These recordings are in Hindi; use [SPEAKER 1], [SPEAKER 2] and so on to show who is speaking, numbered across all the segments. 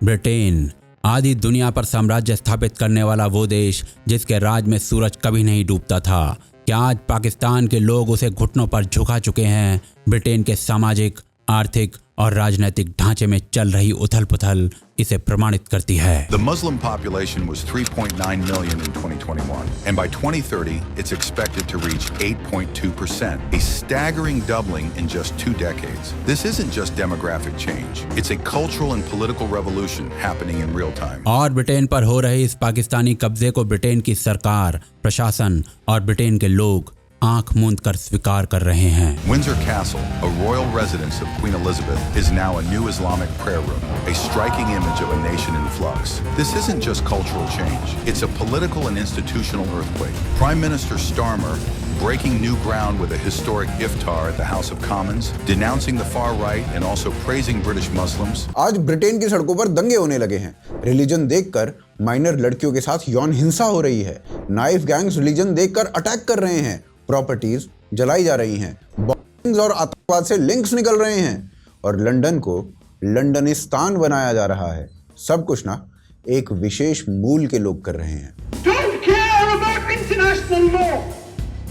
[SPEAKER 1] ब्रिटेन, आधी दुनिया पर साम्राज्य स्थापित करने वाला वो देश जिसके राज में सूरज कभी नहीं डूबता था। क्या आज पाकिस्तान के लोग उसे घुटनों पर झुका चुके हैं? ब्रिटेन के सामाजिक, आर्थिक और राजनीतिक ढांचे में चल रही उथल-पुथल इसे प्रमाणित करती है।
[SPEAKER 2] The Muslim population was 3.9 million in 2021, and by 2030, it's expected to reach 8.2%, a staggering doubling in just 2 decades. This isn't just demographic change; it's a cultural and political revolution happening in real time.
[SPEAKER 1] और ब्रिटेन पर हो रहे इस पाकिस्तानी कब्जे को ब्रिटेन की सरकार, प्रशासन और ब्रिटेन के लोग आंख मूंद कर स्वीकार कर रहे हैं।
[SPEAKER 2] Windsor Castle, a royal residence of Queen Elizabeth, is now a new Islamic prayer room, a striking image of a nation in flux. This isn't just cultural change, it's a political and institutional earthquake. Prime Minister Starmer breaking new ground with a historic iftar at the House of Commons, denouncing the far right and also praising British Muslims.
[SPEAKER 3] आज ब्रिटेन की सड़कों पर दंगे होने लगे हैं। रिलीजन देखकर माइनर लड़कियों के साथ यौन हिंसा हो रही है। नाइफ गैंग्स रिलीजन देखकर अटैक कर रहे हैं। प्रॉपर्टीज जलाई जा रही हैं। बॉम्बिंग्स और आतंकवाद से लिंक्स निकल रहे हैं और लंदन को लंदनिस्तान बनाया जा रहा है। सब कुछ ना एक विशेष मूल के लोग कर रहे हैं।
[SPEAKER 4] Don't care about international law.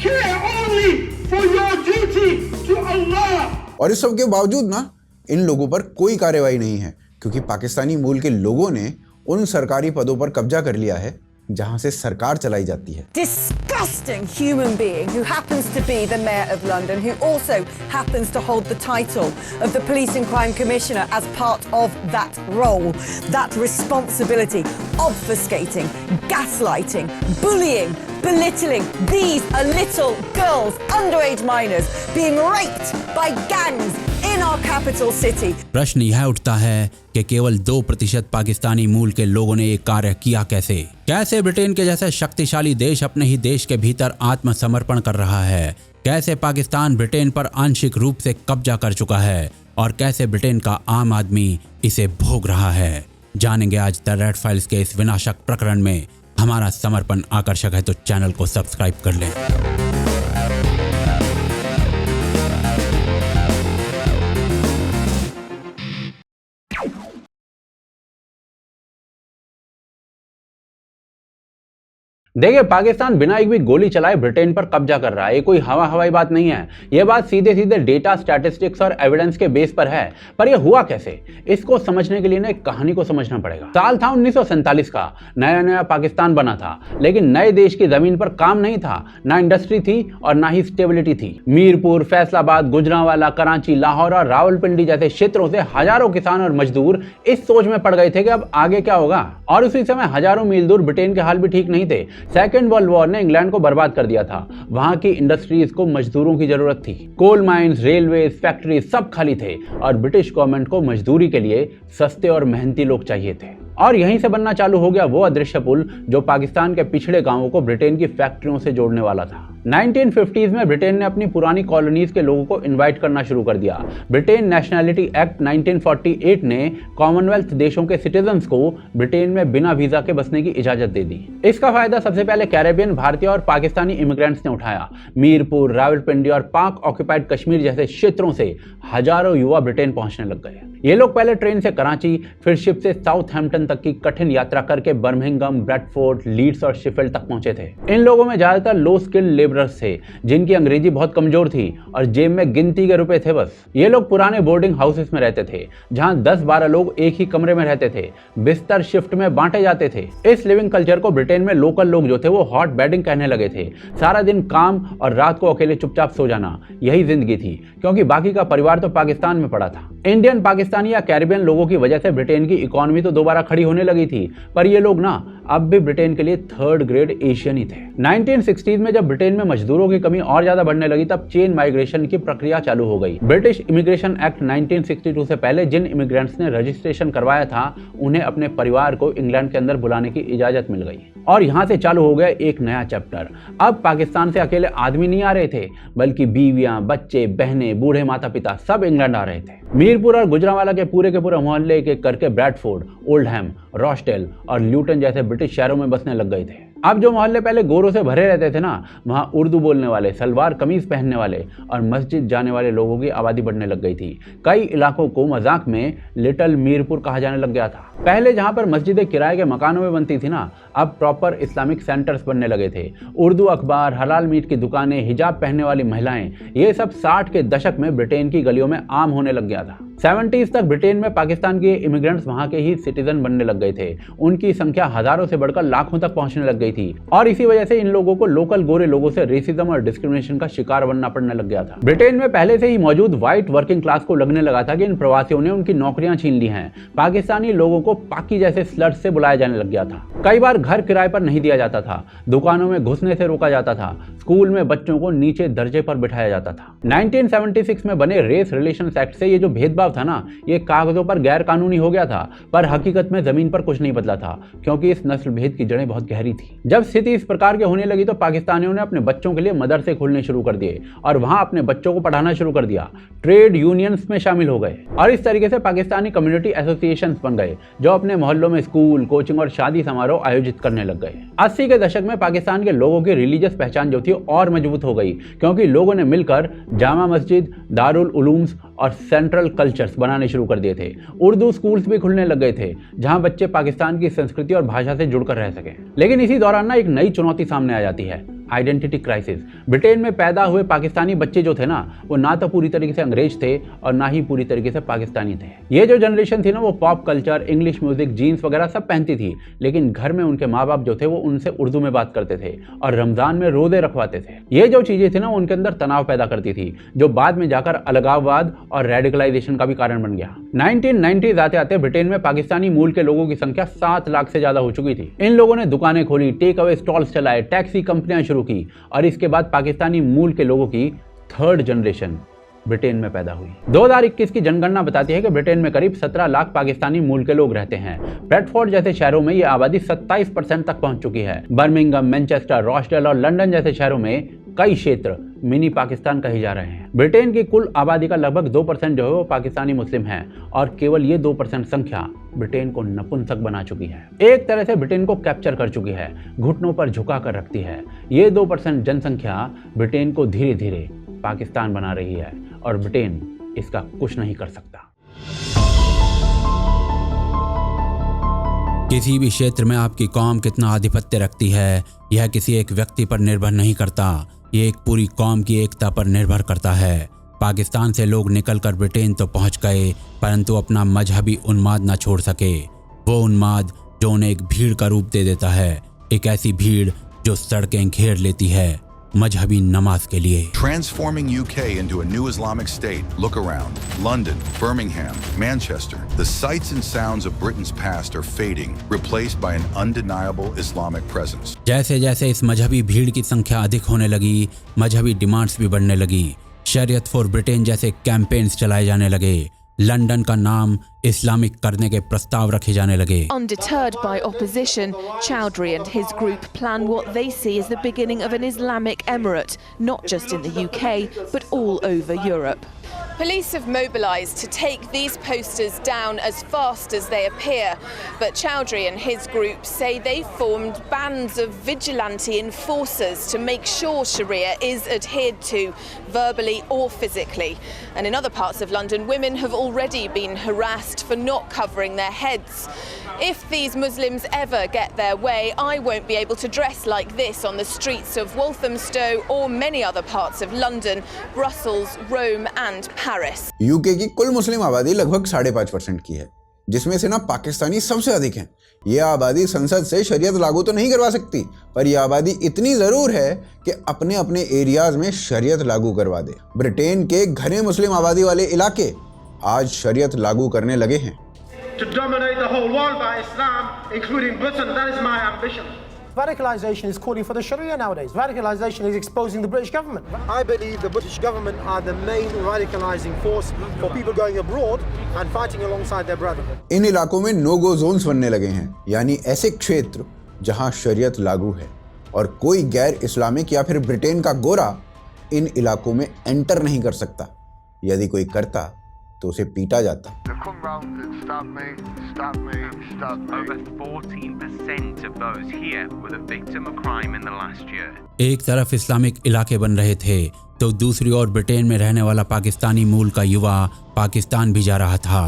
[SPEAKER 4] Care only for your duty to Allah.
[SPEAKER 3] और इस सब के बावजूद ना इन लोगों पर कोई कार्रवाई नहीं है, क्योंकि पाकिस्तानी मूल के लोगों ने उन सरकारी पदों पर कब्जा कर लिया है जहां से सरकार चलाई जाती है।
[SPEAKER 5] Disgusting human being who happens to be the mayor of London, who also happens to hold the title of the police and crime commissioner as part of that role, that responsibility, obfuscating, gaslighting, bullying, belittling. These are little girls, underage minors, being raped by gangs in our capital city.
[SPEAKER 1] प्रश्न यह उठता है कि केवल 2% पाकिस्तानी मूल के लोगों ने ये कार्य किया कैसे? कैसे ब्रिटेन के जैसे शक्तिशाली देश अपने ही देश के भीतर आत्मसमर्पण कर रहा है? कैसे पाकिस्तान ब्रिटेन पर आंशिक रूप से कब्जा कर चुका है और कैसे ब्रिटेन का आम आदमी इसे भोग रहा है? जानेंगे आज द रेड फाइल्स के इस विनाशक प्रकरण में। हमारा समर्पण आकर्षक है तो चैनल को सब्सक्राइब कर लें।
[SPEAKER 6] देखिए, पाकिस्तान बिना एक भी गोली चलाए ब्रिटेन पर कब्जा कर रहा है। ये कोई हवाई बात नहीं है। ये बात सीधे सीधे डेटा, स्टैटिस्टिक्स और एविडेंस के बेस पर है। पर ये हुआ कैसे, इसको समझने के लिए ना एक कहानी को समझना पड़ेगा। साल था 1947 का। नया नया पाकिस्तान बना था, लेकिन नए देश की जमीन पर काम नहीं था, ना इंडस्ट्री थी और ना ही स्टेबिलिटी थी। मीरपुर, फैसलाबाद, गुजरांवाला, कराची, लाहौर और रावलपिंडी जैसे क्षेत्रों से हजारों किसान और मजदूर इस सोच में पड़ गए थे कि अब आगे क्या होगा। और उसी समय हजारों मील दूर ब्रिटेन के हाल भी ठीक नहीं थे। सेकेंड वर्ल्ड वॉर ने इंग्लैंड को बर्बाद कर दिया था। वहां की इंडस्ट्रीज को मजदूरों की जरूरत थी। कोल माइंस, रेलवे, फैक्ट्री सब खाली थे और ब्रिटिश गवर्नमेंट को मजदूरी के लिए सस्ते और मेहनती लोग चाहिए थे। और यहीं से बनना चालू हो गया वो अदृश्य पुल जो पाकिस्तान के पिछड़े गांवों को ब्रिटेन की फैक्ट्रियों से जोड़ने वाला था। 1950s में ब्रिटेन ने अपनी पुरानी कॉलोनीज के लोगों को इनवाइट करना शुरू कर दिया। ब्रिटेन नेशनैलिटी एक्ट 1948 ने कॉमनवेल्थ देशों के सिटीजन्स को ब्रिटेन में बिना वीजा के बसने की इजाजत दे दी। इसका फायदा सबसे पहले कैरेबियन, भारतीय और पाकिस्तानी इमिग्रेंट्स ने उठाया। मीरपुर, रावलपिंडी और पाक ऑक्यूपाइड कश्मीर जैसे क्षेत्रों से हजारों युवा ब्रिटेन पहुंचने लग गए। ये लोग पहले ट्रेन से कराची, फिर शिप से साउथहैम्पटन तक की कठिन यात्रा करके बर्मिंघम, ब्रैडफोर्ड, लीड्स और शेफील्ड तक पहुंचे थे। इन लोगों में ज्यादातर लो स्किल्ड लेबरर्स थे जिनकी अंग्रेजी बहुत कमजोर थी और जेब में गिनती के रुपए थे बस। ये लोग पुराने बोर्डिंग हाउसेस में रहते थे जहां 10-12 लोग एक ही कमरे में रहते थे। बिस्तर शिफ्ट में बांटे जाते थे। इस लिविंग कल्चर को ब्रिटेन में लोकल लोग जो थे वो हॉट बेडिंग कहने लगे थे। सारा दिन काम और रात को अकेले चुपचाप सो जाना, यही जिंदगी थी, क्योंकि बाकी का परिवार तो पाकिस्तान में पड़ा था। इंडियन, पाकिस्तानी या कैरिबियन लोगों की वजह से ब्रिटेन की इकोनॉमी तो दोबारा खड़ी होने लगी थी, पर ये लोग ना अब भी ब्रिटेन के लिए थर्ड ग्रेड एशियन ही थे। 1960s में जब ब्रिटेन में मजदूरों की कमी और ज्यादा बढ़ने लगी तब चेन माइग्रेशन की प्रक्रिया चालू हो गई। ब्रिटिश इमिग्रेशन एक्ट 1962 से पहले जिन इमिग्रेंट्स ने रजिस्ट्रेशन करवाया था उन्हें अपने परिवार को इंग्लैंड के अंदर बुलाने की इजाजत मिल गई और यहां से चालू हो गया एक नया चैप्टर। अब पाकिस्तान से अकेले आदमी नहीं आ रहे थे, बल्कि बीवियां, बच्चे, बहनें, बूढ़े माता पिता सब इंग्लैंड आ रहे थे। मीरपुर और गुजरांवाला के पूरे मोहल्ले एक एक करके ब्रैडफोर्ड, ओल्डहैम, रॉस्टेल और ल्यूटन जैसे ब्रिटिश शहरों में बसने लग गए थे। अब जो मोहल्ले पहले गोरों से भरे रहते थे ना, वहाँ उर्दू बोलने वाले, सलवार कमीज पहनने वाले और मस्जिद जाने वाले लोगों की आबादी बढ़ने लग गई थी। कई इलाकों को मजाक में लिटिल मीरपुर कहा जाने लग गया था। पहले जहाँ पर मस्जिदें किराए के मकानों में बनती थी ना, अब प्रॉपर इस्लामिक सेंटर्स बनने लगे थे। उर्दू अखबार, हलाल मीट की दुकानें, हिजाब पहनने वाली महिलाएं, ये सब 60 के दशक में ब्रिटेन की गलियों में आम होने लग गया था। 70s तक ब्रिटेन में पाकिस्तान के इमिग्रेंट्स वहां के ही सिटीजन बनने लग गए थे। उनकी संख्या हजारों से बढ़कर लाखों तक पहुंचने लग गई थी और इसी वजह से इन लोगों को लोकल गोरे लोगों से रेसिज्म और डिस्क्रिमिनेशन का शिकार बनना पड़ने लग गया था। ब्रिटेन में पहले से ही मौजूद व्हाइट वर्किंग क्लास को लगने लगा था कि इन प्रवासियों ने उनकी नौकरियां छीन ली हैं। पाकिस्तानी लोगों को पाकी जैसे स्लट्स से बुलाया जाने लग गया था। कई बार घर किराए पर नहीं दिया जाता था, दुकानों में घुसने से रोका जाता था, स्कूल में बच्चों को नीचे दर्जे पर बिठाया जाता था। 1976 में बने रेस रिलेशंस एक्ट से ये जो भेदभाव था ना, ये कागजों पर गैर कानूनी हो गया था, पर हकीकत में जमीन पर कुछ नहीं बदला था, क्योंकि इस नस्ल भेद की जड़ें बहुत गहरी थी। जब स्थिति इस प्रकार की होने लगी तो पाकिस्तानियों ने अपने बच्चों के लिए मदरसे खोलने शुरू कर दिए और वहां अपने बच्चों को पढ़ाना शुरू कर दिया। ट्रेड यूनियंस में शामिल हो गए और इस तरीके से पाकिस्तानी कम्युनिटी एसोसिएशंस बन गए, जो अपने मोहल्लों में स्कूल, कोचिंग और शादी समारोह आयोजित करने लग गए। 80 के दशक में पाकिस्तान के लोगों की रिलीजियस पहचान जो थी और मजबूत हो गई, क्योंकि लोगों ने मिलकर जामा मस्जिद, दारुल उलूम्स और सेंट्रल कल्चर्स बनाने शुरू कर दिए थे। उर्दू स्कूल्स भी खुलने लग गए थे, जहां बच्चे पाकिस्तान की संस्कृति और भाषा से जुड़कर रह सकें। लेकिन इसी दौरान ना एक नई चुनौती सामने आ जाती है, आइडेंटिटी क्राइसिस। ब्रिटेन में पैदा हुए पाकिस्तानी बच्चे जो थे ना, वो ना तो पूरी तरीके से अंग्रेज थे और ना ही पूरी तरीके से पाकिस्तानी थे। ये जो जनरेशन थी ना, वो pop culture, English music, jeans वगैरह सब पहनती थी, लेकिन घर में उनके माँ बाप जो थे वो उनसे उर्दू में बात करते थे और रमजान में रोजे रखवाते थे। ये जो चीजें थी ना, उनके अंदर तनाव पैदा करती थी, जो बाद में जाकर अलगाववाद और रेडिकलाइजेशन का भी कारण बन गया। 1990s आते आते ब्रिटेन में पाकिस्तानी मूल के लोगों की संख्या 7 लाख से ज्यादा हो चुकी थी। इन लोगों ने दुकानें खोली, टेक अवे स्टॉल्स चलाए, टैक्सी कंपनियां शुरू की और इसके बाद पाकिस्तानी मूल के लोगों की थर्ड जनरेशन ब्रिटेन में पैदा हुई। 2021 की जनगणना बताती है कि ब्रिटेन में करीब 17 लाख पाकिस्तानी मूल के लोग रहते हैं। ब्रेडफोर्ड जैसे शहरों में ये आबादी 27% तक पहुंच चुकी है। बर्मिंघम, मैनचेस्टर, रॉचडेल और लंदन जैसे शहरों में कई क्षेत्र मिनी पाकिस्तान कहे जा रहे हैं। ब्रिटेन की कुल आबादी का लगभग 2% जो है वो पाकिस्तानी मुस्लिम है और केवल ये 2% संख्या ब्रिटेन को नपुंसक बना चुकी है। एक तरह से ब्रिटेन को कैप्चर कर चुकी है, घुटनों पर झुका कर रखती है। ये 2% जनसंख्या ब्रिटेन को धीरे धीरे पाकिस्तान बना रही है और ब्रिटेन इसका कुछ नहीं कर सकता।
[SPEAKER 1] किसी भी क्षेत्र में आपकी कौम कितना आधिपत्य रखती है, यह किसी एक व्यक्ति पर निर्भर नहीं करता, ये एक पूरी कौम की एकता पर निर्भर करता है। पाकिस्तान से लोग निकलकर ब्रिटेन तो पहुंच गए, परंतु अपना मजहबी उन्माद न छोड़ सके। वो उन्माद जो उन्हें एक भीड़ का रूप दे देता है, एक ऐसी भीड़ जो सड़कें घेर लेती है मजहबी नमाज के लिए।
[SPEAKER 2] Transforming UK into a new Islamic state. Look around. London, Birmingham, Manchester. The sights and sounds of Britain's past are fading, replaced by an undeniable Islamic presence.
[SPEAKER 1] जैसे जैसे इस मजहबी भीड़ की संख्या अधिक होने लगी, मजहबी डिमांड्स भी बढ़ने लगी। शरीयत फॉर ब्रिटेन जैसे कैंपेन्स चलाए जाने लगे। लंदन का नाम इस्लामिक करने के प्रस्ताव रखे जाने लगे।
[SPEAKER 7] Undeterred by opposition, Chowdhury and his group plan what they see as the beginning of an Islamic emirate, not just in the UK, but all over Europe.
[SPEAKER 8] Police have mobilised to take these posters down as fast as they appear, but Chowdhury and his group say they formed bands of vigilante enforcers to make sure Sharia is adhered to, verbally or physically. And in other parts of London, women have already been harassed for not covering their heads. If these Muslims ever get their way, I won't be able to dress like this on the streets of Walthamstow or many other parts of London, Brussels, Rome and Paris.
[SPEAKER 3] UK की कुल मुस्लिम आबादी लगभग 5.5% की है, जिसमें से ना पाकिस्तानी सबसे अधिक हैं। ये आबादी संसद से शरीयत लागू तो नहीं करवा सकती, पर यह आबादी इतनी ज़रूर है कि अपने अपने एरियाज में शरीयत लागू करवा दे। ब्रिटेन के घने मुस्लिम आबादी वाले इलाके आज शरीयत लागू करने लगे हैं।
[SPEAKER 4] To dominate the whole world by Islam, including Britain, that is my ambition.
[SPEAKER 9] Radicalisation is calling for the Sharia nowadays. Radicalisation is exposing the British government. I believe the British government are the main radicalising force for people going abroad and fighting alongside their brethren.
[SPEAKER 3] इन इलाकों में नो गो जोन्स बनने लगे हैं, यानी ऐसे क्षेत्र जहां शरीयत लागू है और कोई गैर इस्लामिक या फिर ब्रिटेन का गोरा इन इलाकों में एंटर नहीं कर सकता। यदि कोई करता तो उसे पीटा जाता।
[SPEAKER 10] Over 14% of those here were the victim of crime in the last year.
[SPEAKER 1] एक तरफ इस्लामिक इलाके बन रहे थे तो दूसरी ओर ब्रिटेन में रहने वाला पाकिस्तानी मूल का युवा पाकिस्तान भी जा रहा था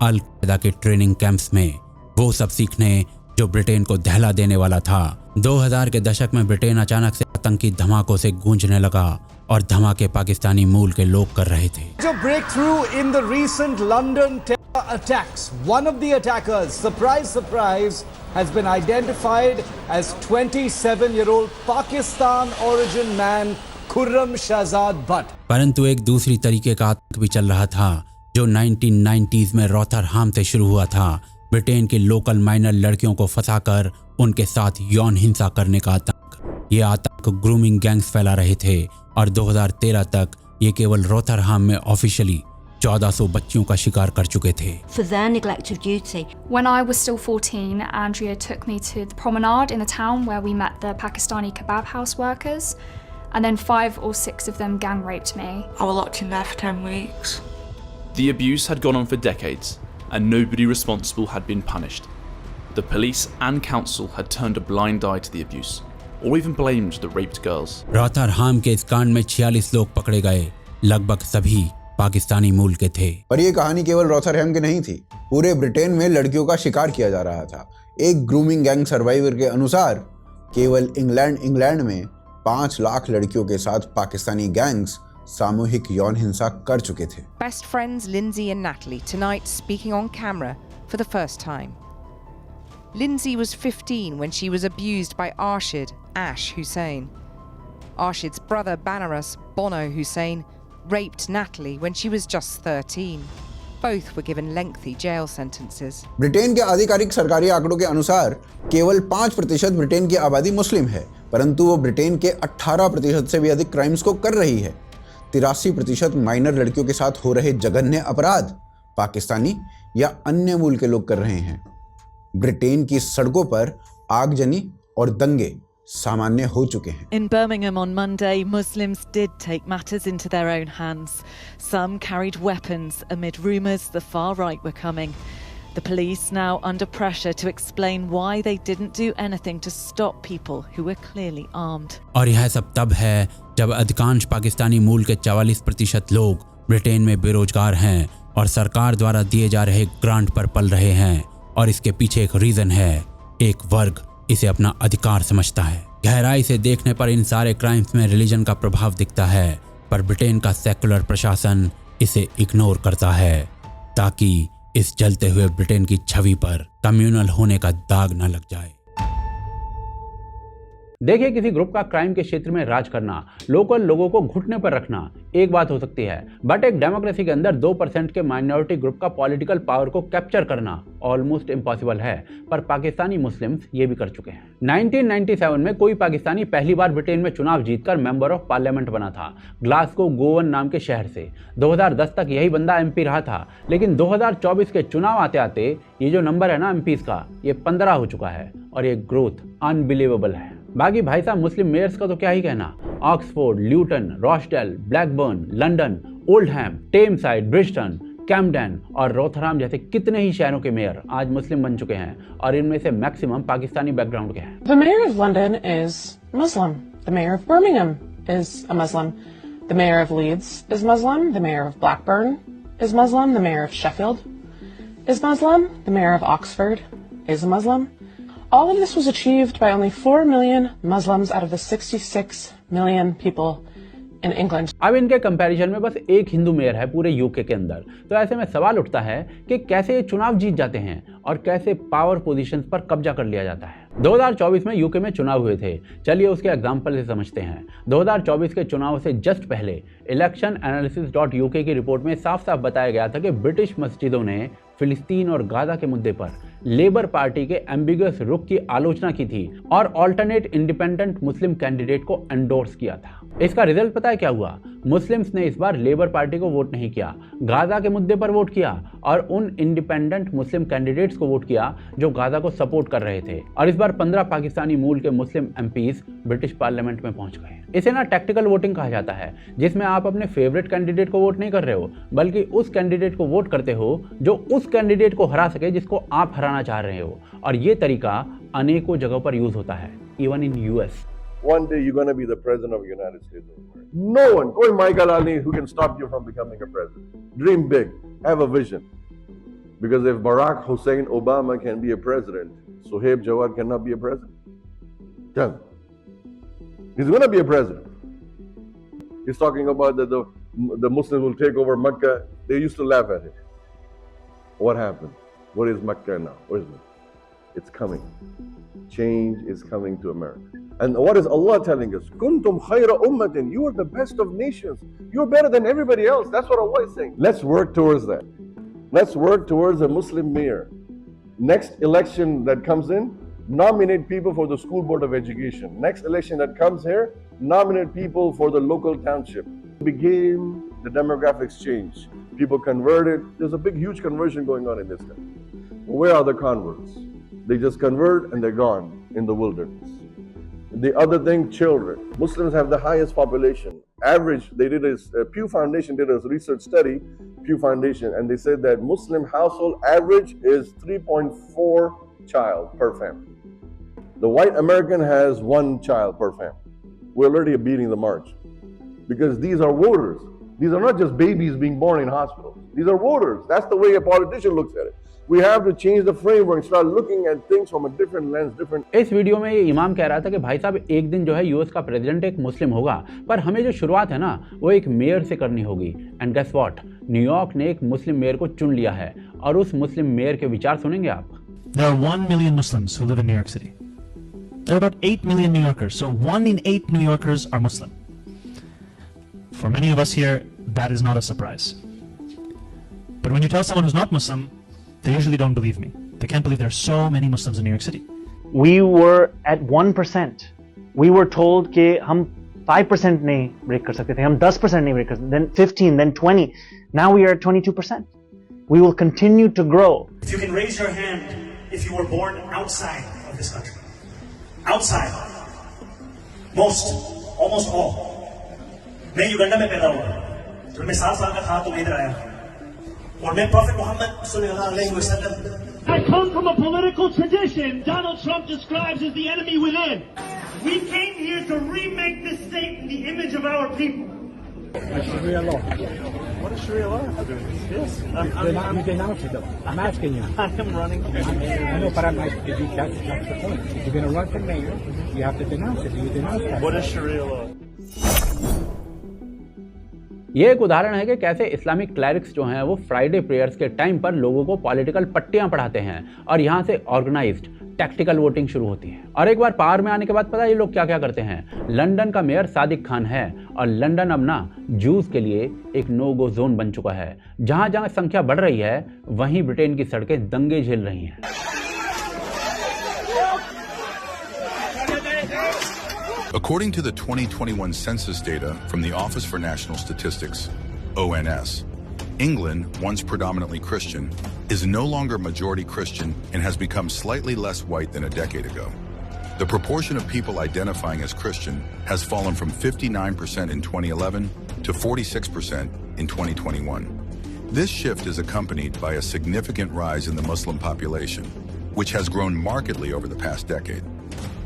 [SPEAKER 1] अल कायदा के ट्रेनिंग कैंप्स में, वो सब सीखने जो ब्रिटेन को दहला देने वाला था। 2000 के दशक में ब्रिटेन अचानक से आतंकी धमाकों से गूंजने लगा और धमाके पाकिस्तानी मूल के लोग कर रहे थे।
[SPEAKER 11] Breakthrough in the recent London terror attacks. One of the attackers, surprise, has been identified as 27-year-old Pakistan origin man Khurram Shahzad Bhatt.
[SPEAKER 1] परंतु एक दूसरी तरीके का आतंक भी चल रहा था जो 1990s में रॉथरहैम से शुरू हुआ था। ब्रिटेन की लोकल माइनर लड़कियों को फंसाकर उनके साथ यौन हिंसा करने का आतंक। ये आतंक ग्रूमिंग गैंग्स फैला रहे थे और 2013 तक ये केवल रॉथरहैम में ऑफिशियली 1400 बच्चियों का शिकार कर चुके थे।
[SPEAKER 12] For their neglect of duty.
[SPEAKER 13] When I was still 14, Andrea took me to the promenade in the town where we met the Pakistani kebab house workers, and then 5 or 6 of them gang raped me.
[SPEAKER 14] I was locked in there for 10 weeks.
[SPEAKER 15] The abuse had gone on for decades, and nobody responsible had been punished. The police and council had turned a blind eye to the abuse, or even blamed the raped girls.
[SPEAKER 1] रॉथरहैम के इस कांड में 46 लोग पकड़े गए, लगभग सभी पाकिस्तानी मूल के थे।
[SPEAKER 3] पर यह कहानी केवल रॉथरहैम की नहीं थी, पूरे ब्रिटेन में लड़कियों का शिकार किया जा रहा था। एक ग्रूमिंग गैंग सर्वाइवर के अनुसार केवल इंग्लैंड में 5 लाख लड़कियों के साथ पाकिस्तानी गैंग्स सामूहिक यौन हिंसा कर चुके थे।
[SPEAKER 16] Best friends Lindsay and Natalie tonight speaking on camera for the first time. Lindsay was 15 when she was abused by Arshid Ash Hussain. Arshid's brother Banaras Bono Hussain raped Natalie when she was just 13. Both were given lengthy jail sentences.
[SPEAKER 3] Britain के आधिकारिक सरकारी आंकड़ों के अनुसार केवल 5% ब्रिटेन की आबादी मुस्लिम है, परंतु वो ब्रिटेन के 18% से भी अधिक क्राइम्स को कर रही है। 83% माइनर लड़कियों के साथ हो रहे जघन्य अपराध पाकिस्तानी या अन्य मूल के लोग कर रहे हैं। ब्रिटेन की सड़कों पर आगजनी और दंगे सामान्य हो चुके हैं।
[SPEAKER 17] In Birmingham on Monday, Muslims did take matters into their own hands. Some carried weapons amid rumours the far right were coming. The police now under pressure to explain why they didn't do anything to stop people who were clearly armed.
[SPEAKER 1] और यह सब तब है जब अधिकांश पाकिस्तानी मूल के 44% लोग ब्रिटेन में बेरोजगार हैं और सरकार द्वारा दिए जा रहे ग्रांट पर पल रहे हैं। और इसके पीछे एक रीजन है, एक वर्ग इसे अपना अधिकार समझता है। गहराई से देखने पर इन सारे क्राइम्स में रिलीजन का प्रभाव दिखता है, पर ब्रिटेन का सेकुलर प्रशासन इसे इग्नोर करता है ताकि इस जलते हुए ब्रिटेन की छवि पर कम्युनल होने का दाग न लग जाए।
[SPEAKER 6] देखिए, किसी ग्रुप का क्राइम के क्षेत्र में राज करना, लोकल लोगों को घुटने पर रखना एक बात हो सकती है, बट एक डेमोक्रेसी के अंदर 2% के माइनॉरिटी ग्रुप का पॉलिटिकल पावर को कैप्चर करना ऑलमोस्ट इम्पॉसिबल है। पर पाकिस्तानी मुस्लिम्स ये भी कर चुके हैं। 1997 में कोई पाकिस्तानी पहली बार ब्रिटेन में चुनाव जीतकर मेंबर ऑफ पार्लियामेंट बना था, ग्लासगो गोवन नाम के शहर से। 2010 तक यही बंदा एमपी रहा था, लेकिन 2024 के चुनाव आते आते ये जो नंबर है ना एमपीज का, ये 15 हो चुका है और ये ग्रोथ अनबिलीवेबल है। बाकी भाई साहब मुस्लिम मेयर्स का तो क्या ही कहना, Oxford, Luton, Rochdale, Blackburn, London, Oldham, Tameside, Bristol, Camden और रॉथरहैम जैसे कितने ही शहरों के मेयर आज मुस्लिम बन चुके हैं और इनमें से मैक्सिमम पाकिस्तानी बैकग्राउंड के हैं।
[SPEAKER 18] The mayor of London is Muslim. The mayor of Birmingham is a Muslim. The mayor of Leeds is Muslim. The mayor of Blackburn is Muslim. The mayor of Sheffield is Muslim. The mayor of Oxford is a Muslim. All of this was achieved by only 4 million Muslims out of the 66 million people in England.
[SPEAKER 6] अब इनके कंपैरिजन में बस एक हिंदू मेयर है पूरे यूके के अंदर, तो ऐसे में सवाल उठता है कि कैसे ये चुनाव जीत जाते हैं और कैसे पावर पोजीशंस पर कब्जा कर लिया जाता है। 2024 में यूके में चुनाव हुए थे, चलिए उसके एग्जाम्पल से समझते हैं। 2024 के चुनाव से जस्ट पहले electionanalysis.uk की रिपोर्ट में साफ साफ बताया गया था कि ब्रिटिश मस्जिदों ने फिलिस्तीन और गाजा के मुद्दे पर लेबर पार्टी के एम्बिगस रुख की आलोचना की थी और ऑल्टरनेट इंडिपेंडेंट मुस्लिम कैंडिडेट को एंडोर्स किया था। इसका रिजल्ट पता है क्या हुआ? मुस्लिम्स ने इस बार लेबर पार्टी को वोट नहीं किया, गाजा के मुद्दे पर वोट किया और उन इंडिपेंडेंट मुस्लिम कैंडिडेट्स को वोट किया जो गाजा को सपोर्ट कर रहे थे। और इस बार 15 पाकिस्तानी मूल के मुस्लिम एमपीज ब्रिटिश पार्लियामेंट में पहुंच गए। इसे ना टैक्टिकल वोटिंग कहा जाता है, जिसमें आप अपने फेवरेट कैंडिडेट को वोट नहीं कर रहे हो, बल्कि उस कैंडिडेट को वोट करते हो जो उस कैंडिडेट को हरा सके जिसको आप हराना चाह रहे हो। और ये तरीका अनेकों जगहों पर यूज होता है, even in US.
[SPEAKER 19] One day you're going to be the president of the United States of America. No one, koi Michael Ali, who can stop you from becoming a president. Dream big, have a vision. Because if Barack Hussein Obama can be a president, Sohaib Jawad cannot be a president. Tell him. He's going to be a president. He's talking about that the Muslims will take over Mecca. They used to laugh at it. What happened? What is Mecca now? What is it? It's coming. Change is coming to America. And what is Allah telling us? Kuntum khayra ummatin. You are the best of nations. You are better than everybody else. That's what Allah is saying. Let's work towards that. Let's work towards a Muslim mayor. Next election that comes in, nominate people for the school board of education. Next election that comes here, nominate people for the local township. Became the demographics change. People converted. There's a big, huge conversion going on in this country. Where are the converts? They just convert and they're gone in the wilderness. The other thing, children. Muslims have the highest population. Average, they did a Pew Foundation did a research study, Pew Foundation, and they said that Muslim household average is 3.4 child per family. The white American has 1 child per family. We're already beating the march. Because these are voters. These are not just babies being born in hospitals. These are voters. That's the way a politician looks at it. We have to change the framework and start looking at things from a different lens, different.
[SPEAKER 6] इस वीडियो में ये इमाम कह रहा था कि भाई साहब एक दिन जो है यूएस का प्रेसिडेंट एक मुस्लिम होगा, पर हमें जो शुरुआत है ना वो एक मेयर से करनी होगी। एंड गेस व्हाट, न्यूयॉर्क ने एक मुस्लिम मेयर को चुन लिया है और उस मुस्लिम मेयर के विचार सुनेंगे आप।
[SPEAKER 20] There are 1 million Muslims who live in New York City. There are about 8 million New Yorkers, so 1 in 8 New Yorkers are Muslim. For many of us here, that is not a surprise. But when you tell someone who's not Muslim, they usually don't believe me. They can't believe there are so many Muslims in New York City.
[SPEAKER 21] We were at 1%. We were told कि हम 5% नहीं break कर सकते थे, हम 10% नहीं break कर सकते, then 15, then 20. Now we are at 22%. We will continue to grow.
[SPEAKER 22] If you can raise your hand if you were born outside of this country. Outside. Most, almost all. मैं युगांडा में पैदा हुआ, जब मैं 7 साल का था तो मैं इधर आया, और मैं Prophet Muhammad sallallahu alaihi wasallam.
[SPEAKER 4] I come from a political tradition Donald Trump describes as the enemy within. We came here to remake this state in the image of our people.
[SPEAKER 23] Sharia law.
[SPEAKER 22] What is Sharia law? Yes.
[SPEAKER 23] You denounce it though. I'm asking you.
[SPEAKER 22] I am running.
[SPEAKER 23] I know, but I'm asking, that's the point. If you're going to run for mayor, you have to denounce it. Do you denounce that?
[SPEAKER 22] What is Sharia law?
[SPEAKER 6] ये एक उदाहरण है कि कैसे इस्लामिक क्लैरिक्स जो हैं वो फ्राइडे प्रेयर्स के टाइम पर लोगों को पॉलिटिकल पट्टियां पढ़ाते हैं और यहाँ से ऑर्गेनाइज्ड टैक्टिकल वोटिंग शुरू होती है। और एक बार पावर में आने के बाद पता है ये लोग क्या क्या करते हैं। लंदन का मेयर सादिक खान है और लंदन अब ना जूस के लिए एक नो गो जोन बन चुका है। जहां जहां संख्या बढ़ रही है वहीं ब्रिटेन की सड़कें दंगे झेल रही हैं।
[SPEAKER 2] According to the 2021 census data from the Office for National Statistics, ONS, England, once predominantly Christian, is no longer majority Christian and has become slightly less white than a decade ago. The proportion of people identifying as Christian has fallen from 59% in 2011 to 46% in 2021. This shift is accompanied by a significant rise in the Muslim population, which has grown markedly over the past decade.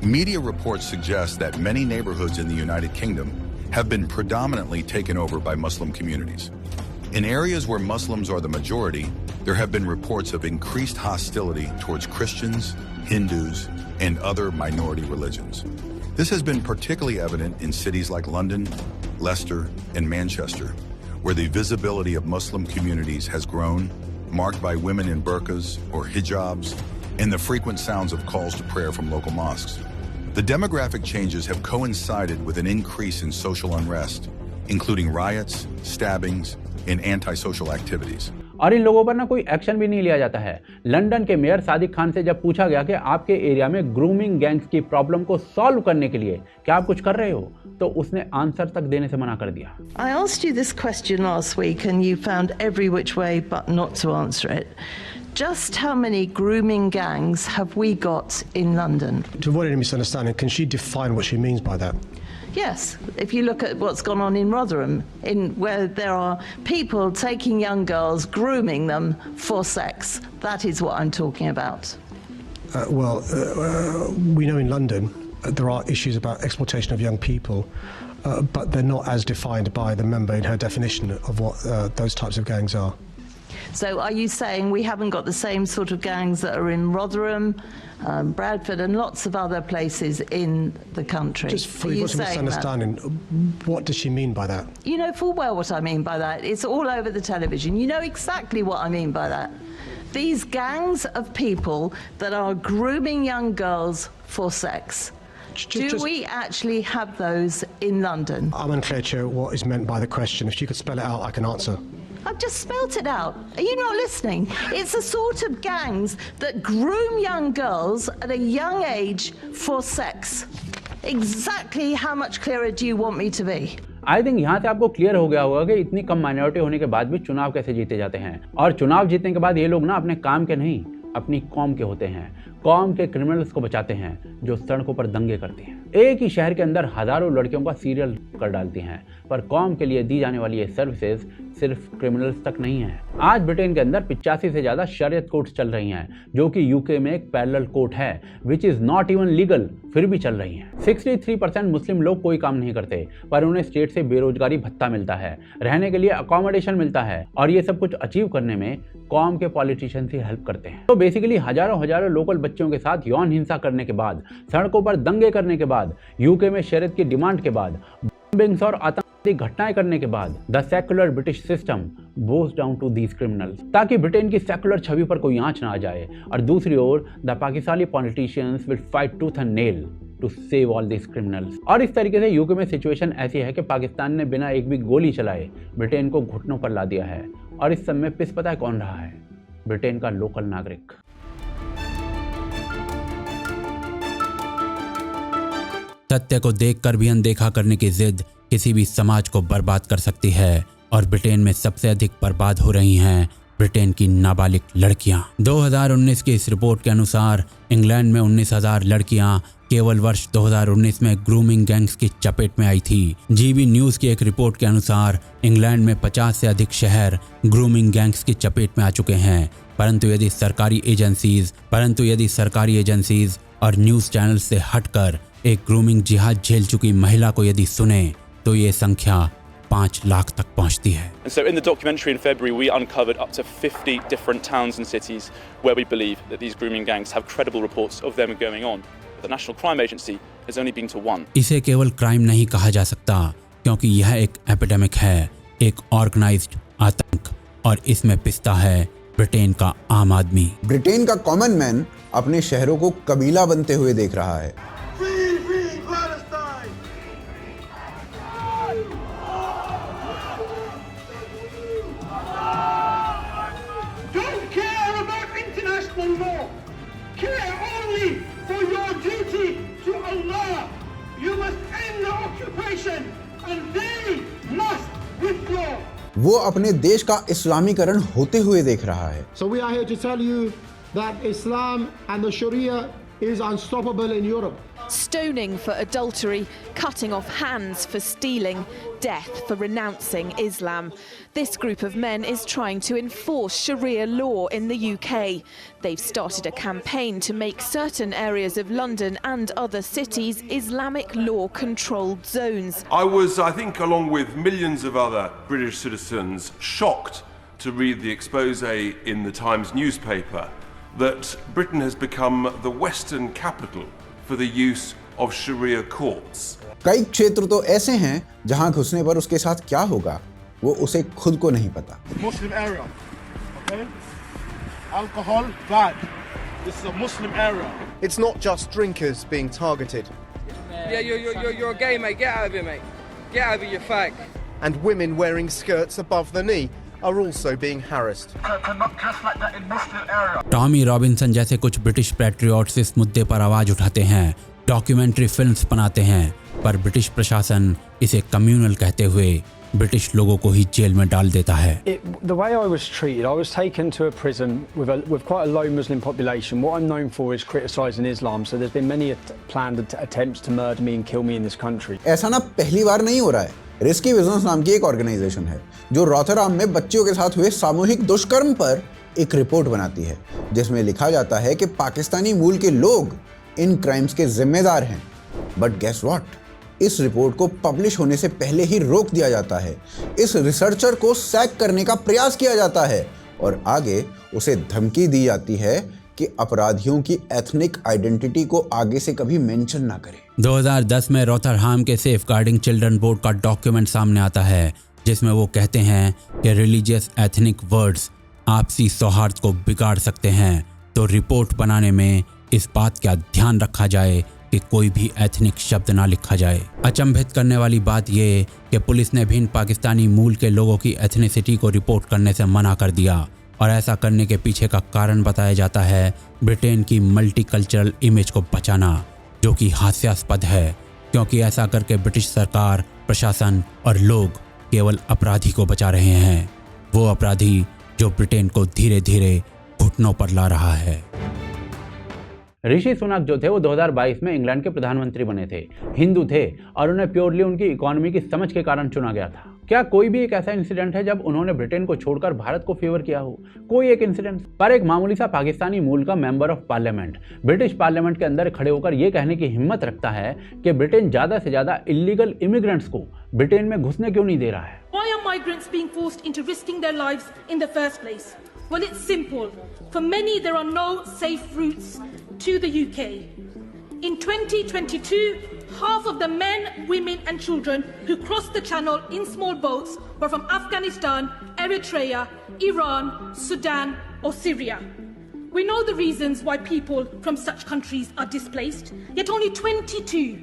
[SPEAKER 2] Media reports suggest that many neighborhoods in the United Kingdom have been predominantly taken over by Muslim communities. In areas where Muslims are the majority, there have been reports of increased hostility towards Christians, Hindus, and other minority religions. This has been particularly evident in cities like London, Leicester, and Manchester, where the visibility of Muslim communities has grown, marked by women in burqas or hijabs, and the frequent sounds of calls to prayer from local mosques. The demographic changes have coincided with an increase in social unrest, including riots, stabbings, and antisocial activities.
[SPEAKER 6] और इन लोगों पर ना कोई एक्शन भी नहीं लिया जाता है। लंदन के मेयर सादिक खान से जब पूछा गया कि आपके एरिया में ग्रूमिंग गैंग्स की प्रॉब्लम को सॉल्व करने के लिए क्या आप कुछ कर रहे हो, तो उसने आंसर तक देने से मना कर दिया।
[SPEAKER 5] I asked you this question last week and you found every which way but not to answer it. Just how many grooming gangs have we got in London?
[SPEAKER 9] To avoid any misunderstanding, can she define what she means by that?
[SPEAKER 5] Yes, if you look at what's gone on in Rotherham, where there are people taking young girls, grooming them for sex, that is what I'm talking about.
[SPEAKER 9] We know in London there are issues about exploitation of young people, but they're not as defined by the member in her definition of what those types of gangs are.
[SPEAKER 5] So are you saying we haven't got the same sort of gangs that are in Rotherham, Bradford and lots of other places in the country?
[SPEAKER 9] Just for you misunderstanding, what does she mean by that?
[SPEAKER 5] You know full well what I mean by that. It's all over the television. You know exactly what I mean by that. These gangs of people that are grooming young girls for sex. Do we actually have those in London?
[SPEAKER 9] I'm unclear, Chair, what is meant by the question. If you could spell it out, I can answer.
[SPEAKER 5] I've just spelt it out. Are you not listening? It's the sort of gangs that groom young girls at a young age for sex. Exactly how much clearer do you want me to be?
[SPEAKER 6] I think यहाँ से आपको क्लियर हो गया होगा कि इतनी कम माइनॉरिटी होने के बाद भी चुनाव कैसे जीते जाते हैं। और चुनाव जीतने के बाद ये लोग ना अपने काम के नहीं, अपनी कौम के होते हैं। कौम के क्रिमिनल्स को बचाते हैं जो सड़कों पर दंगे करते हैं। एक ही शहर के अंदर हजारों लड़कियों का सीरियल कर डालती हैं, पर कौम के लिए दी जाने वाली ये सर्विसेज सिर्फ क्रिमिनल्स तक नहीं है। आज ब्रिटेन के अंदर 85 से ज्यादा शरीयत कोर्ट्स चल रही हैं, जो कि यूके में एक पैरेलल कोर्ट है, which is not even legal, फिर भी चल रही हैं। 63% मुस्लिम लोग कोई काम नहीं करते, पर उन्हें स्टेट से बेरोजगारी भत्ता मिलता है, रहने के लिए अकोमोडेशन मिलता है, और ये सब कुछ अचीव करने में कौम के पॉलिटिशियंस ही हेल्प करते हैं। तो बेसिकली हजारों लोकल बच्चों के साथ यौन हिंसा करने के बाद, सड़कों पर दंगे करने के बाद, यूके में शरीयत की डिमांड के बाद, बॉम्बिंग्स और आतंकवादी घटनाएं करने के बाद, the secular British system bows down to these criminals, ताकि ब्रिटेन की सेक्युलर छवि पर कोई आंच ना आ जाए। और दूसरी ओर the Pakistani politicians will fight tooth and nail to save all this criminals. और इस तरीके से यूके में सिचुएशन ऐसी है कि पाकिस्तान ने बिना एक भी गोली चलाए ब्रिटेन को घुटनों पर ला दिया है। और इस सब में पिस पता है कौन रहा है? ब्रिटेन का लोकल नागरिक।
[SPEAKER 1] सत्य को देखकर भी अनदेखा करने की जिद किसी भी समाज को बर्बाद कर सकती है, और ब्रिटेन में सबसे अधिक बर्बाद हो रही हैं ब्रिटेन की नाबालिग लड़कियां। 2019 की इस रिपोर्ट के अनुसार इंग्लैंड में 19,000 लड़कियां केवल वर्ष 2019 में ग्रूमिंग गैंग्स की चपेट में आई थी। जीबी न्यूज की एक रिपोर्ट के अनुसार इंग्लैंड में 50 से अधिक शहर ग्रूमिंग गैंग्स की चपेट में आ चुके हैं। परंतु यदि सरकारी एजेंसीज और न्यूज चैनल से हटकर एक ग्रूमिंग जिहाद झेल चुकी महिला को यदि सुने तो ये संख्या 5 लाख तक पहुंचती है।
[SPEAKER 15] And so in the documentary in February we uncovered up to 50 different towns and cities where we believe that these grooming gangs have credible reports of them going on. The National Crime Agency has only been to one.
[SPEAKER 1] इसे केवल क्राइम नहीं कहा जा सकता, क्योंकि यह एक एपिडेमिक है, एक ऑर्गेनाइज्ड आतंक, और इसमें पिसता है ब्रिटेन का आम आदमी।
[SPEAKER 3] ब्रिटेन का कॉमन मैन अपने शहरों को कबीला बनते हुए देख रहा है। वो अपने देश का इस्लामीकरण होते हुए देख रहा है।
[SPEAKER 9] So we are here to tell you that Islam and the Sharia is unstoppable in Europe.
[SPEAKER 7] Stoning for adultery, cutting off hands for stealing, death for renouncing Islam. This group of men is trying to enforce Sharia law in the UK. They've started a campaign to make certain areas of London and other cities Islamic law controlled zones.
[SPEAKER 8] I was, I think, along with millions of other British citizens, shocked to read the expose in the Times newspaper that Britain has become the Western capital for the use of Sharia courts.
[SPEAKER 3] कई क्षेत्र तो ऐसे हैं जहां घुसने पर उसके साथ क्या होगा वो उसे खुद को नहीं पता।
[SPEAKER 24] Muslim area, okay? Alcohol, bad. This is a Muslim area.
[SPEAKER 25] It's not just drinkers being targeted.
[SPEAKER 26] Yeah, you're a gay, mate. Get out of here, mate. Get out of here, you fag.
[SPEAKER 25] And women wearing skirts above the knee, are also being harassed.
[SPEAKER 1] Tommy Robinson जैसे कुछ ब्रिटिश पैट्रियट्स इस मुद्दे पर आवाज उठाते हैं, डॉक्यूमेंट्री फिल्म्स बनाते हैं, पर ब्रिटिश प्रशासन इसे कम्युनल कहते हुए ब्रिटिश लोगों को ही जेल में डाल देता है।
[SPEAKER 10] The way I was treated, I was taken to a prison with quite a low Muslim population. What I'm known for is criticising Islam, so there's been many planned attempts to murder me and kill me in this country.
[SPEAKER 3] ऐसा ना पहली बार नहीं हो रहा है। रिस्की बिजनेस नाम की एक ऑर्गेनाइजेशन है जो रॉथरहैम में बच्चियों के साथ हुए सामूहिक दुष्कर्म पर एक रिपोर्ट बनाती है, जिसमें लिखा जाता है कि पाकिस्तानी मूल के लोग इन क्राइम्स के जिम्मेदार हैं। बट गेस व्हाट, इस रिपोर्ट को पब्लिश होने से पहले ही रोक दिया जाता है। इस रिसर्चर को सैक करने का प्रयास किया जाता है और आगे उसे धमकी दी जाती है कि अपराधियों की एथनिक आइडेंटिटी को आगे से कभी मेंशन ना करें।
[SPEAKER 1] 2010 में रॉथरहैम के सेफ गार्डिंग चिल्ड्रन बोर्ड का डॉक्यूमेंट सामने आता है, जिसमें वो कहते हैं कि रिलीजियस एथनिक वर्ड्स आपसी सौहार्द को बिगाड़ सकते हैं, तो रिपोर्ट बनाने में इस बात का ध्यान रखा जाए कि कोई भी एथनिक शब्द ना लिखा जाए। अचंभित करने वाली बात यह कि पुलिस ने भिन्न पाकिस्तानी मूल के लोगों की एथनिसिटी को रिपोर्ट करने से मना कर दिया, और ऐसा करने के पीछे का कारण बताया जाता है ब्रिटेन की मल्टीकल्चरल इमेज को बचाना, जो कि हास्यास्पद है, क्योंकि ऐसा करके ब्रिटिश सरकार, प्रशासन और लोग केवल अपराधी को बचा रहे हैं, वो अपराधी जो ब्रिटेन को धीरे धीरे घुटनों पर ला रहा है।
[SPEAKER 6] ऋषि सुनक जो थे वो 2022 में इंग्लैंड के प्रधानमंत्री बने थे, हिंदू थे और उन्हें प्योरली उनकी इकोनॉमी की समझ के कारण चुना गया था। क्या कोई भी एक ऐसा इंसिडेंट है जब उन्होंने ब्रिटेन को छोड़कर भारत को फेवर किया हो? कोई एक इंसिडेंट? पर एक मामूली सा पाकिस्तानी मूल का member of parliament British parliament के अंदर खड़े होकर यह कहने की हिम्मत रखता है कि ब्रिटेन ज्यादा से ज्यादा इलीगल इमिग्रेंट्स को ब्रिटेन में घुसने क्यों नहीं दे रहा है।
[SPEAKER 11] Why are migrants being forced into risking their lives in the first place? Well, it's simple. For many, there are no safe routes to the UK. In 2022, half of the men, women and children who crossed the channel in small boats were from Afghanistan, Eritrea, Iran, Sudan or Syria. We know the reasons why people from such countries are displaced, yet only 22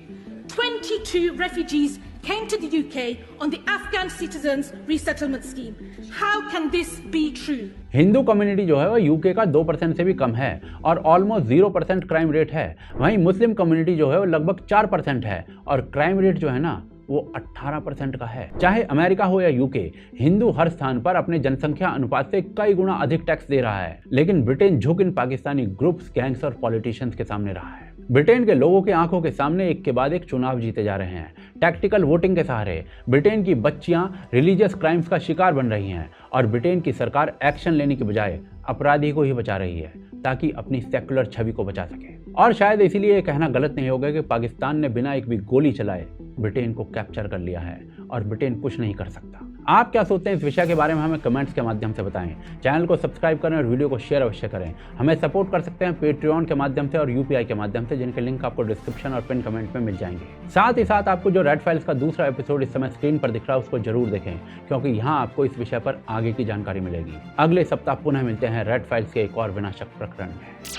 [SPEAKER 11] refugees came to the UK on the Afghan Citizens Resettlement Scheme. How can this be true?
[SPEAKER 6] Hindu community जो है वो यूके का 2% से भी कम है और ऑलमोस्ट 0% क्राइम रेट है। वहीं मुस्लिम कम्युनिटी जो है वो लगभग 4% है और क्राइम रेट जो है ना वो 18% का है। चाहे अमेरिका हो या यूके, हिंदू हर स्थान पर अपने जनसंख्या अनुपात से कई गुना अधिक टैक्स दे रहा है, लेकिन ब्रिटेन झुक इन पाकिस्तानी ग्रुप्स, गैंग्स और पॉलिटिशियंस के सामने रहा है। ब्रिटेन के लोगों की आंखों के सामने एक के बाद एक चुनाव जीते जा रहे हैं। टैक्टिकल वोटिंग के सहारे ब्रिटेन की बच्चियां रिलीजियस क्राइम्स का शिकार बन रही हैं और ब्रिटेन की सरकार एक्शन लेने के बजाय अपराधी को ही बचा रही है ताकि अपनी सेकुलर छवि को बचा सके। और शायद इसीलिए यह कहना गलत नहीं होगा कि पाकिस्तान ने बिना एक भी गोली चलाए ब्रिटेन को कैप्चर कर लिया है और ब्रिटेन कुछ नहीं कर सकता। आप क्या सोचते हैं इस विषय के बारे में? हमें कमेंट्स के माध्यम से बताएं। चैनल को सब्सक्राइब करें और वीडियो को शेयर अवश्य करें। हमें सपोर्ट कर सकते हैं पेट्रियन के माध्यम से और यूपीआई के माध्यम से, जिनके लिंक आपको डिस्क्रिप्शन और पिन कमेंट में मिल जाएंगे। साथ ही साथ आपको जो रेड फाइल्स का दूसरा एपिसोड इस समय स्क्रीन पर दिख रहा है उसको जरूर देखें, क्योंकि यहाँ आपको इस विषय पर आगे की जानकारी मिलेगी। अगले सप्ताह पुनः मिलते हैं रेड फाइल्स के एक और विनाशक प्रकरण में।